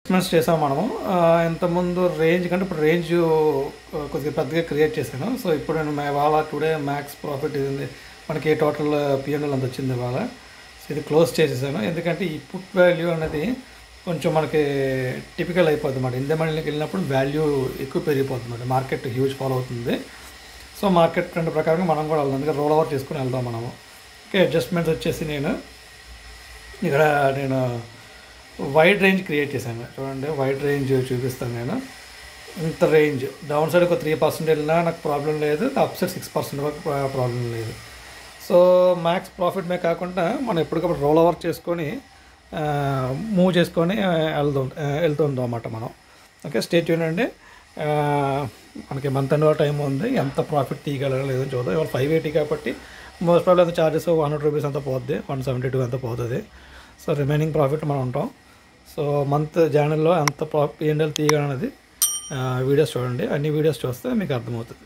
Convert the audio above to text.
Adjustments చేసాము మనము. ఇంతకుముందు రేంజ్ కంటే ఇప్పుడు రేంజ్ కొద్దిగా పెద్దగా క్రియేట్ చేశాను. సో ఇప్పుడు నేను ఇవాళ టుడే మ్యాక్స్ ప్రాఫిట్ ఇది మనకి టోటల్ పిఎన్ఎల్ అంత వచ్చింది ఇవాళ. సో ఇది క్లోజ్ చేసేసాను, ఎందుకంటే ఈ పుట్ వాల్యూ అనేది కొంచెం మనకి టిపికల్ అయిపోతుంది అన్నమాట. ఇండియా మనీలోకి వెళ్ళినప్పుడు వాల్యూ ఎక్కువ పెరిగిపోతుంది అన్నమాట, మార్కెట్ హ్యూజ్ ఫాలో అవుతుంది. సో మార్కెట్ ట్రెండ్ ప్రకారంగా మనం కూడా వెళ్దాం, అందుకే రోల్ ఓవర్ చేసుకుని వెళ్దాం మనము. ఓకే, అడ్జస్ట్మెంట్స్ వచ్చేసి నేను వైడ్ రేంజ్ క్రియేట్ చేశాను. చూడండి, వైడ్ రేంజ్ చూపిస్తాను నేను. ఇంత రేంజ్ డౌన్ సైడ్ ఒక 3% వెళ్ళినా నాకు ప్రాబ్లం లేదు, అప్ సైడ్ 6% వరకు ప్రాబ్లం లేదు. సో మ్యాక్స్ ప్రాఫిట్ మే కాకుండా మనం ఎప్పటికప్పుడు రోల్ ఓవర్ చేసుకొని మూవ్ చేసుకొని వెళ్తుంటాం అన్నమాట మనం. ఓకే, స్టే ట్యూన్ అండి. మనకి మంత్ ఎండ్ టైం ఉంది, ఎంత ప్రాఫిట్ తీయగలరో లేదో చూద్దాం. ఇవాళ 580 కాబట్టి మోస్ట్ ప్రాబ్లం అంత ఛార్జెస్ 100 రూపీస్ అంతా పోద్ది, 172 అంతా పోతుంది. సో రిమైనింగ్ ప్రాఫిట్ మనం ఉంటాం. సో మంత్ జర్నల్లో ఎంత P&L తీయగలనేది వీడియోస్ చూడండి, అన్ని వీడియోస్ చూస్తే మీకు అర్థమవుతుంది.